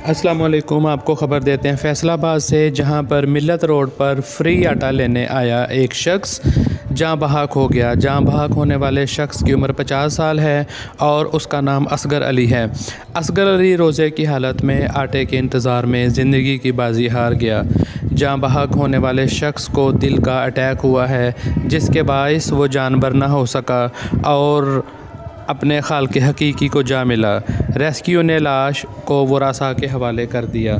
अस्सलाम वालेकुम। आपको ख़बर देते हैं फ़ैसलाबाद से, जहां पर मिल्लत रोड पर फ्री आटा लेने आया एक शख्स जाँ बहक हो गया। जाँ बहक होने वाले शख्स की उम्र 50 साल है और उसका नाम असगर अली है। असगर अली रोज़े की हालत में आटे के इंतज़ार में ज़िंदगी की बाजी हार गया। जाँ बहक होने वाले शख्स को दिल का अटैक हुआ है, जिसके बाइस वो जानवर ना हो सका और अपने खालिक हकीकी को जा मिला। रेस्क्यू ने लाश को वरासा के हवाले कर दिया।